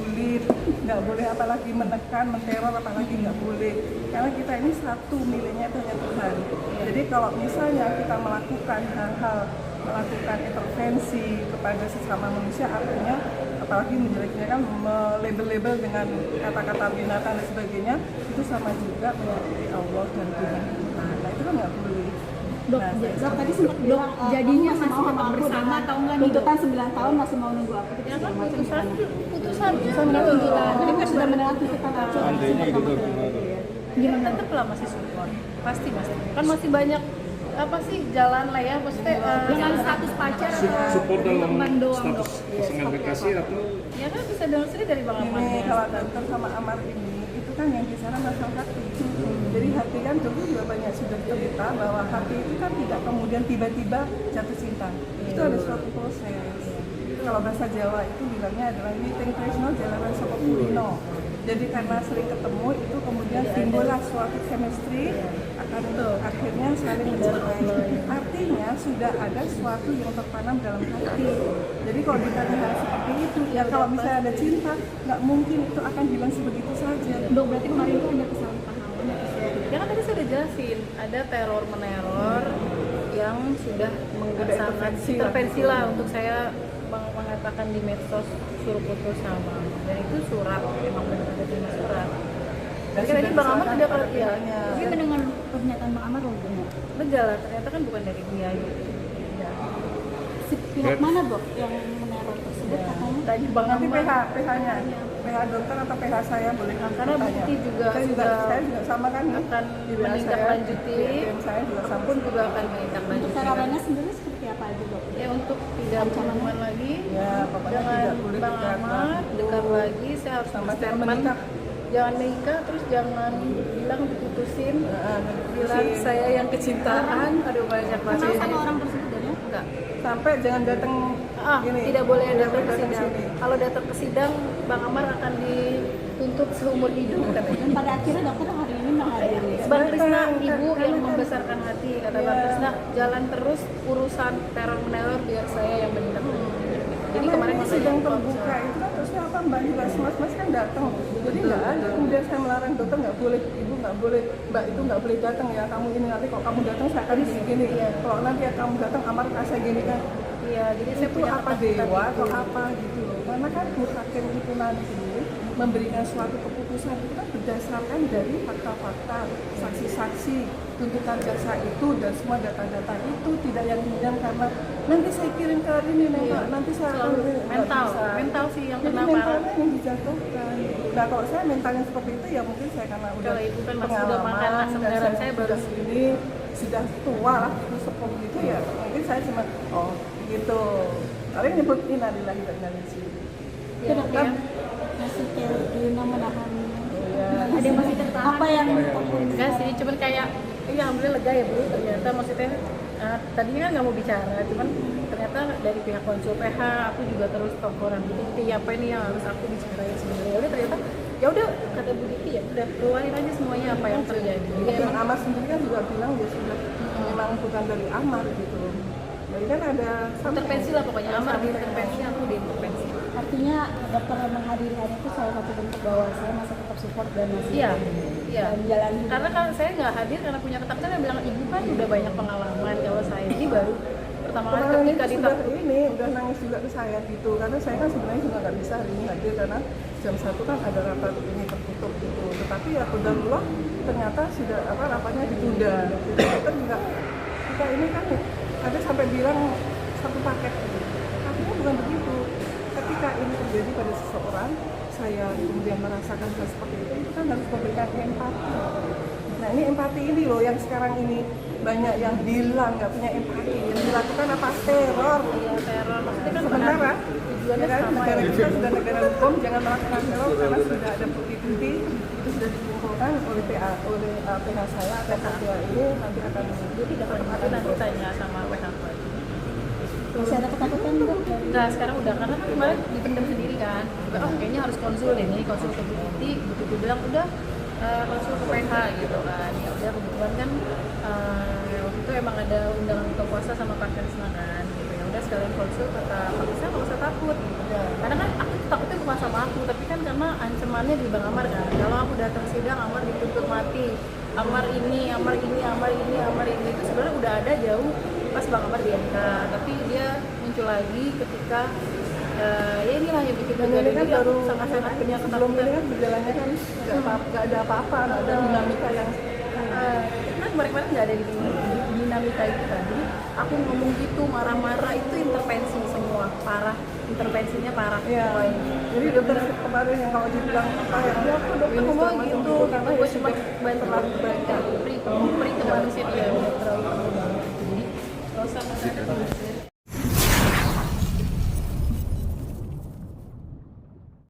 bully, nggak boleh apalagi menekan, menteror, apalagi nggak boleh. Karena kita ini satu, miliknya itu hanya Tuhan. Jadi kalau misalnya kita melakukan hal-hal, melakukan intervensi kepada sesama manusia, artinya apalagi menjelek-jelekan, melabel-label dengan kata-kata binatang dan sebagainya, itu sama juga menyakiti Allah dan Tuhan kita. Nah itu kan nggak boleh. Dok, Nah, dok tadi sempat bilang jadinya masih mau masih sama aku bersama dengan atau enggak nih, tuntutan 9 tahun masih mau nunggu aku gitu Ya kan segala macam putusannya Sampai gitu. tuntutan. Jadi kan sudah mendengar tuntutan aku. Seandainya gitu gimana? Gimana tetap lah masih support, pasti kan masih banyak apa sih jalan lah ya, maksudnya dengan status pacar atau Support dalam teman doang dok. status pasangan kekasih atau Ya kan bisa dengar sendiri dari Bang Ahmad. Ini kalau Danter sama Amar ini, itu kan yang bicara masalah hati. Jadi hati kan dulu juga banyak sudah cerita bahwa hati itu kan tidak kemudian tiba-tiba jatuh cinta. Itu ada suatu proses. Kalau bahasa Jawa itu bilangnya adalah witing tresno jalanan saka kulino. Jadi karena sering ketemu itu kemudian timbullah suatu chemistry, akan akhirnya saling mencintai. Artinya sudah ada suatu yang tertanam dalam hati. Jadi kalau ditanya hal seperti itu, ya kalau misalnya ada cinta, nggak mungkin itu akan hilang sebegitu saja. Dok, berarti kemarin itu hanya kesalahpahaman. Ya kan tadi saya udah jelasin, ada teror meneror yang sudah sangat intervensi lah untuk saya mengatakan di medsos suruh putus sama, dan itu surat, memang benar ada terima surat. Jadi tadi Bang Ahmad ada kalau ya, Tapi mendengar pernyataan Bang Amar loh benar. lega lah, ternyata kan bukan dari dia gitu. Ya. Si pihak mana dok yang meneror tersebut katanya? Tadi Bang Nanti Ahmad PH-nya, PH dokter atau PH saya boleh karena bukti juga saya juga sama kan akan di WA menindaklanjuti, saya juga sama. pun juga akan Untuk menindaklanjuti. sarannya sendiri seperti apa aja dok? Ya untuk tidak berhubungan lagi Ya, pokoknya dengan tidak boleh Bang dekat Ahmad, lagi. dekat lagi, saya harus Sama statement, menikah. jangan nikah, terus jangan bilang diputusin, bilang saya yang kecintaan, aduh banyak Kenal banget. sama orang tersebut dan ya? Enggak. Sampai jangan datang gini. Tidak boleh datang ke datang sidang. sini. Kalau datang ke sidang, Bang Amar akan dituntut seumur hidup katanya. Dan pada akhirnya dokter hari ini menghadiri. Bang Krisna, ibu yang membesarkan hati, kata Bang Krisna, jalan terus urusan teror meneror biar saya yang menindaklanjuti. Jadi kemarin di sidang terbuka itu kan terusnya apa Mbak juga mas kan datang. Jadi nggak ada kemudian saya melarang dokter nggak boleh, ibu nggak boleh, Mbak itu nggak boleh datang ya. Kamu ini nanti kalau kamu datang saya akan gini. Kalau nanti kamu datang Amar saya gini kan. Iya, jadi saya Itu punya apa dewa atau apa gitu loh. Karena kan hakim itu nanti memberikan suatu keputusan itu kan berdasarkan dari fakta-fakta, saksi-saksi, tuntutan jaksa itu dan semua data-data itu, tidak yang kemudian karena nanti saya kirim ke ini nanti saya akan mental sih yang jadi kena mentalnya parah. yang dijatuhkan. Nah kalau saya mentalnya seperti itu ya mungkin saya karena udah Kalau ibu kan masih udah pengalaman makan asam dan garam, saya baru ini sudah tua lah itu sepuh gitu ya mungkin saya cuma gitu. Kalian nyebut innalillahi wa inna ilaihi raji'un. Ya dok ya. Masih kayak Lina menahan. Ada yang masih tertahan. Apa yang Enggak sih, cuman kayak ya alhamdulillah lega ya Bu, ternyata maksudnya tadinya kan nggak mau bicara, cuman ternyata dari pihak konsul PH aku juga terus teleponan Bu Diti, apa ini yang harus aku bicarain sebenarnya. Ya udah ternyata ya udah kata Bu Diti ya udah keluarin aja semuanya apa yang terjadi. Jadi Dan emang Amar sendiri kan juga bilang ya sudah memang bukan dari Amar gitu. Jadi kan ada intervensi lah pokoknya, Amar diintervensi, aku diintervensi. artinya dokter menghadiri hari itu salah satu bentuk bahwa saya masih tetap support dan masih Iya, iya. jalan Karena kan saya nggak hadir karena punya ketakutan, yang bilang ibu kan udah banyak pengalaman, kalau saya ini baru pertama kali kemarin ketika itu sudah ditakut. ini udah nangis juga ke saya gitu karena saya kan sebenarnya juga nggak bisa hari ini hadir karena jam 1 kan ada rapat ini tertutup gitu tetapi ya qadarullah ternyata sudah rapatnya ditunda gitu. Kita juga kita ini kan ada sampai bilang satu paket gitu. Artinya bukan begitu. Ketika ini terjadi pada seseorang saya kemudian merasakan hal seperti itu kan harus memberikan empati. Nah ini empati ini loh yang sekarang ini banyak yang bilang nggak punya empati, yang dilakukan apa teror. Iya, teror maksudnya kan Sementara tujuannya ya kan, sama negara ya. kita sudah negara hukum, jangan melakukan teror karena sudah ada bukti-bukti itu sudah dikumpulkan oleh PH saya atau PH ini nanti akan Jadi dapat aku nanti tanya sama PH. masih ada ketakutan dok. Nah sekarang udah, karena kan kemarin dipendam sendiri kan, kayaknya harus konsul deh nih, konsul ke Bu Titi, Bu Titi bilang udah konsul ke PH gitu kan. Ya udah kebetulan kan waktu itu emang ada undangan buka puasa sama Pak Krisna kan gitu. Ya udah sekalian konsul, kata Pak Isa nggak usah takut. Karena kan aku takutnya bukan sama aku, tapi kan karena ancamannya di Bang Amar kan. Kalau aku datang sidang, Amar dituntut mati, Amar ini itu sebenarnya udah ada jauh pas Bang Amar di MK, tapi dia muncul lagi ketika ya inilah yang bikin Dan ini kan baru sangat-sangat punya sebelum ini ketakutan. kan berjalannya kan nggak ada apa-apa, nggak ada dinamika yang Nah kemarin nggak ada di dinamika itu kan. Jadi aku ngomong gitu marah-marah itu intervensi semua, parah, intervensinya parah. ya. Jadi dokter kemarin yang kalau dibilang apa yang Ya aku dokter ini ngomong segala macam gitu, karena gue ya cuma sudah bantu peri kemanusiaan ya, terlalu banget. Jadi nggak usah masalah